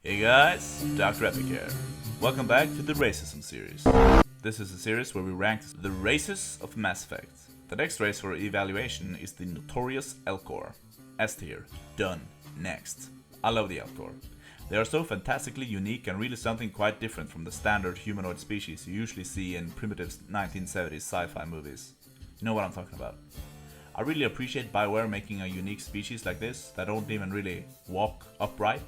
Hey guys, Dr. Epic here. Welcome back to the Racism series. This is a series where we rank the races of Mass Effect. The next race for evaluation is the notorious elcor. S tier. Done. Next. I love the elcor. They are so fantastically unique and really something quite different from the standard humanoid species you usually see in primitive 1970s sci-fi movies. You know what I'm talking about. I really appreciate BioWare making a unique species like this that don't even really walk upright,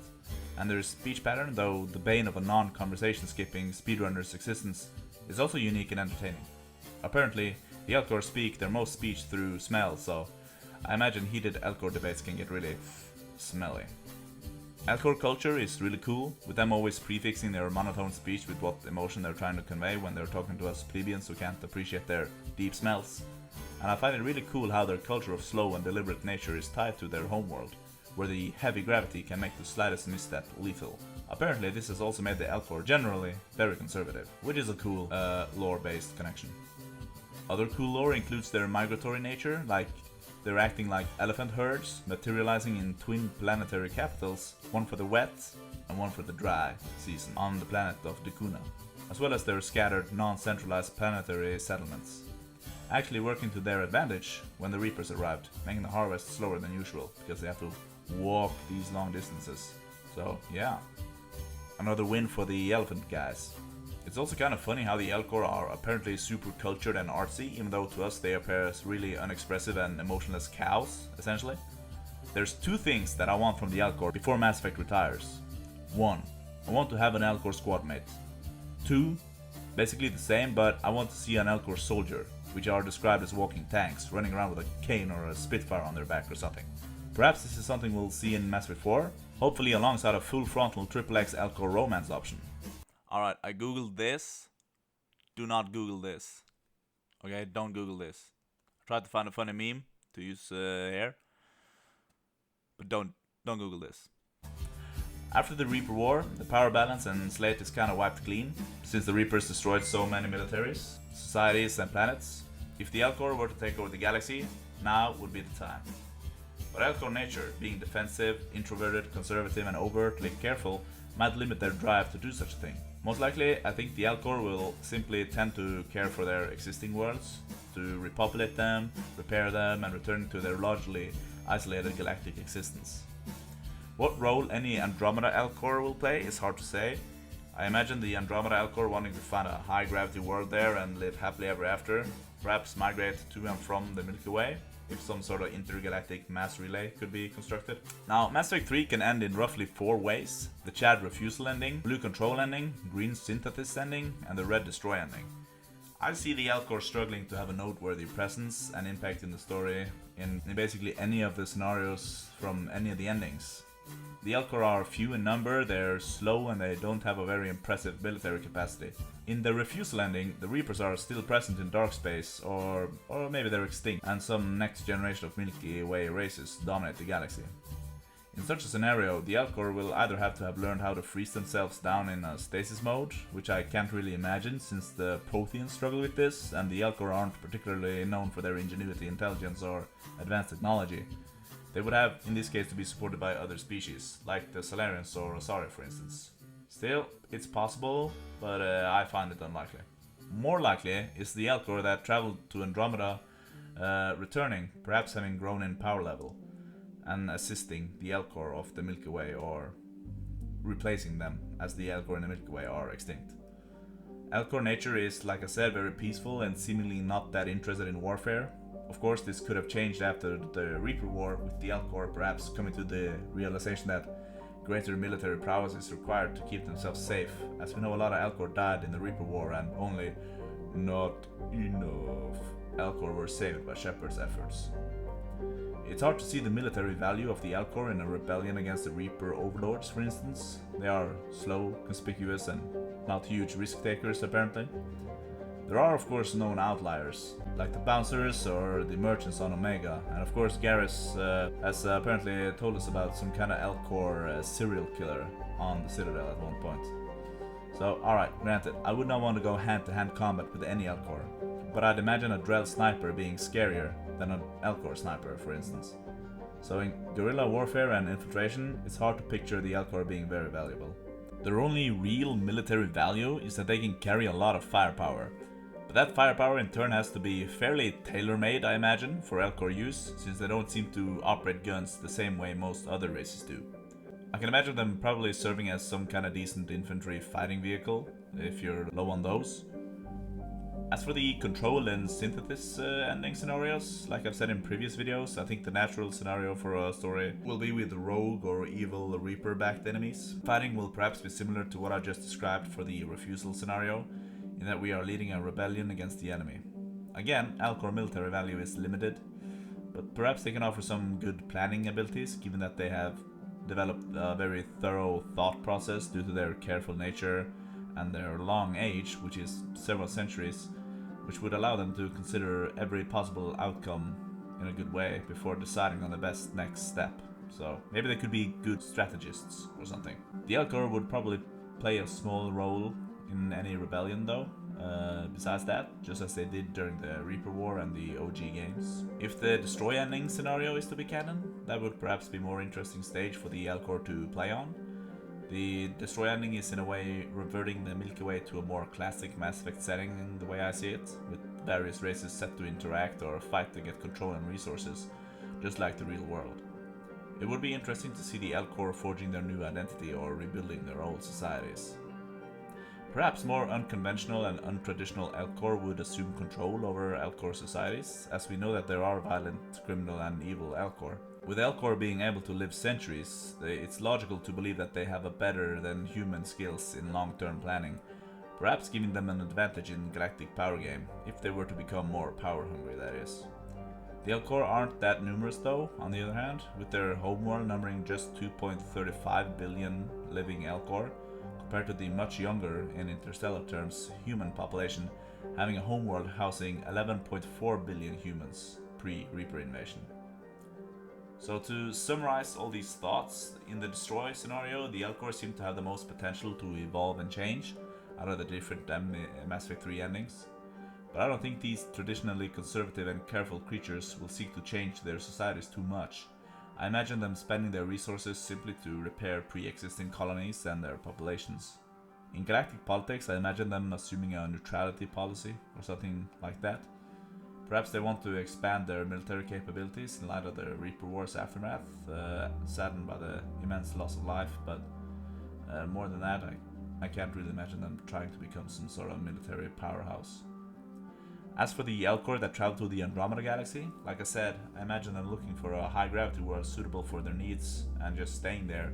and their speech pattern, though the bane of a non-conversation skipping speedrunner's existence, is also unique and entertaining. Apparently, the elcor speak their most speech through smell, so I imagine heated elcor debates can get really smelly. Elcor culture is really cool, with them always prefixing their monotone speech with what emotion they're trying to convey when they're talking to us plebeians who can't appreciate their deep smells. And I find it really cool how their culture of slow and deliberate nature is tied to their homeworld, where the heavy gravity can make the slightest misstep lethal. Apparently this has also made the elcor generally very conservative, which is a cool lore-based connection. Other cool lore includes their migratory nature, like they're acting like elephant herds, materializing in twin planetary capitals, one for the wet and one for the dry season on the planet of Dakuna, as well as their scattered, non-centralized planetary settlements, actually working to their advantage when the Reapers arrived, making the harvest slower than usual, because they have to walk these long distances. So yeah, another win for the elephant guys. It's also kind of funny how the elcor are apparently super cultured and artsy, even though to us they appear as really unexpressive and emotionless cows, essentially. There's two things that I want from the elcor before Mass Effect retires. 1. I want to have an elcor squad mate. 2. Basically the same, but I want to see an elcor soldier, which are described as walking tanks, running around with a cane or a spitfire on their back or something. Perhaps this is something we'll see in Mass Effect 4, hopefully alongside a full frontal XXX elcor romance option. Alright, I googled this. Do not Google this. Okay, don't Google this. I tried to find a funny meme to use here, but don't Google this. After the Reaper War, the power balance and slate is kinda wiped clean, since the Reapers destroyed so many militaries, societies and planets. If the elcor were to take over the galaxy, now would be the time. But elcor nature, being defensive, introverted, conservative and overtly careful, might limit their drive to do such a thing. Most likely, I think the elcor will simply tend to care for their existing worlds, to repopulate them, repair them, and return to their largely isolated galactic existence. What role any Andromeda elcor will play is hard to say. I imagine the Andromeda elcor wanting to find a high gravity world there and live happily ever after, perhaps migrate to and from the Milky Way, if some sort of intergalactic mass relay could be constructed. Now, Mass Effect 3 can end in roughly 4 ways: the Chad refusal ending, blue control ending, green synthesis ending, and the red destroy ending. I see the elcor struggling to have a noteworthy presence and impact in the story in basically any of the scenarios from any of the endings. The elcor are few in number, they're slow, and they don't have a very impressive military capacity. In the refusal ending, the Reapers are still present in dark space, or maybe they're extinct, and some next generation of Milky Way races dominate the galaxy. In such a scenario, the elcor will either have to have learned how to freeze themselves down in a stasis mode, which I can't really imagine since the Protheans struggle with this, and the elcor aren't particularly known for their ingenuity, intelligence, or advanced technology. They would have, in this case, to be supported by other species, like the Salarians or Asari for instance. Still, it's possible, but I find it unlikely. More likely is the elcor that traveled to Andromeda returning, perhaps having grown in power level, and assisting the elcor of the Milky Way, or replacing them as the elcor in the Milky Way are extinct. Elcor nature is, like I said, very peaceful and seemingly not that interested in warfare. Of course, this could have changed after the Reaper War, with the elcor perhaps coming to the realization that greater military prowess is required to keep themselves safe, as we know a lot of elcor died in the Reaper War and only not enough elcor were saved by Shepard's efforts. It's hard to see the military value of the elcor in a rebellion against the Reaper overlords, for instance. They are slow, conspicuous, and not huge risk takers apparently. There are of course known outliers, like the Bouncers or the Merchants on Omega, and of course Garrus has apparently told us about some kind of elcor serial killer on the Citadel at one point. So alright, granted, I would not want to go hand-to-hand combat with any elcor, but I'd imagine a Drell sniper being scarier than an elcor sniper, for instance. So in guerrilla warfare and infiltration, it's hard to picture the elcor being very valuable. Their only real military value is that they can carry a lot of firepower. But that firepower in turn has to be fairly tailor-made, I imagine, for elcor use, since they don't seem to operate guns the same way most other races do. I can imagine them probably serving as some kind of decent infantry fighting vehicle, if you're low on those. As for the control and synthesis ending scenarios, like I've said in previous videos, I think the natural scenario for a story will be with rogue or evil Reaper-backed enemies. Fighting will perhaps be similar to what I just described for the refusal scenario, in that we are leading a rebellion against the enemy. Again, elcor military value is limited, but perhaps they can offer some good planning abilities, given that they have developed a very thorough thought process due to their careful nature and their long age, which is several centuries, which would allow them to consider every possible outcome in a good way before deciding on the best next step. So maybe they could be good strategists or something. The elcor would probably play a small role in any rebellion though, besides that, just as they did during the Reaper War and the OG games. If the destroy ending scenario is to be canon, that would perhaps be a more interesting stage for the elcor to play on. The destroy ending is in a way reverting the Milky Way to a more classic Mass Effect setting in the way I see it, with various races set to interact or fight to get control and resources, just like the real world. It would be interesting to see the elcor forging their new identity or rebuilding their old societies. Perhaps more unconventional and untraditional elcor would assume control over elcor societies, as we know that there are violent, criminal and evil elcor. With elcor being able to live centuries, it's logical to believe that they have a better than human skills in long-term planning, perhaps giving them an advantage in galactic power game, if they were to become more power hungry, that is. The elcor aren't that numerous though, on the other hand, with their homeworld numbering just 2.35 billion living elcor, compared to the much younger, in interstellar terms, human population, having a homeworld housing 11.4 billion humans pre-Reaper invasion. So to summarize all these thoughts, in the destroy scenario, the elcor seem to have the most potential to evolve and change out of the different Mass Effect 3 endings. But I don't think these traditionally conservative and careful creatures will seek to change their societies too much. I imagine them spending their resources simply to repair pre-existing colonies and their populations. In galactic politics, I imagine them assuming a neutrality policy or something like that. Perhaps they want to expand their military capabilities in light of the Reaper War's aftermath, saddened by the immense loss of life, but more than that, I can't really imagine them trying to become some sort of military powerhouse. As for the elcor that travel to the Andromeda Galaxy, like I said, I imagine them looking for a high-gravity world suitable for their needs and just staying there,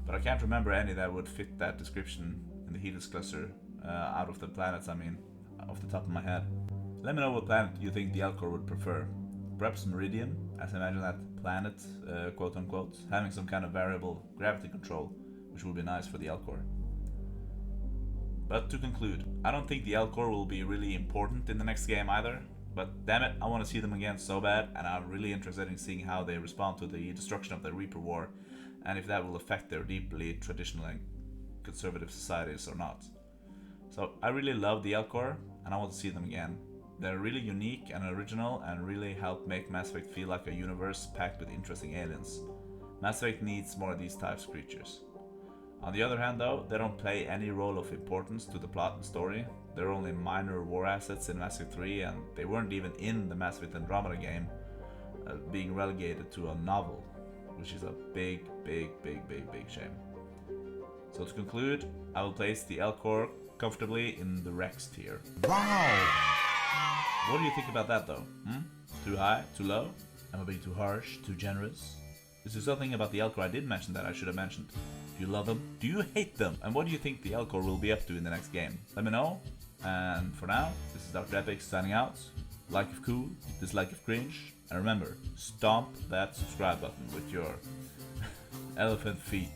but I can't remember any that would fit that description in the Helix cluster, out of the planets I mean, off the top of my head. Let me know what planet you think the elcor would prefer. Perhaps Meridian, as I imagine that planet, quote unquote, having some kind of variable gravity control, which would be nice for the elcor. But to conclude, I don't think the elcor will be really important in the next game either, but damn it, I want to see them again so bad, and I'm really interested in seeing how they respond to the destruction of the Reaper War, and if that will affect their deeply traditional and conservative societies or not. So I really love the elcor, and I want to see them again. They're really unique and original and really help make Mass Effect feel like a universe packed with interesting aliens. Mass Effect needs more of these types of creatures. On the other hand though, they don't play any role of importance to the plot and story. They're only minor war assets in Mass Effect 3 and they weren't even in the Mass Effect Andromeda game, being relegated to a novel, which is a big shame. So to conclude, I will place the elcor comfortably in the Rex tier. Wow! What do you think about that though? Too high? Too low? Am I being too harsh? Too generous? Is there something about the elcor I did mention that I should have mentioned? Do you love them? Do you hate them? And what do you think the elcor will be up to in the next game? Let me know. And for now, this is Dr. Epic signing out. Like if cool, dislike if cringe. And remember, stomp that subscribe button with your elephant feet.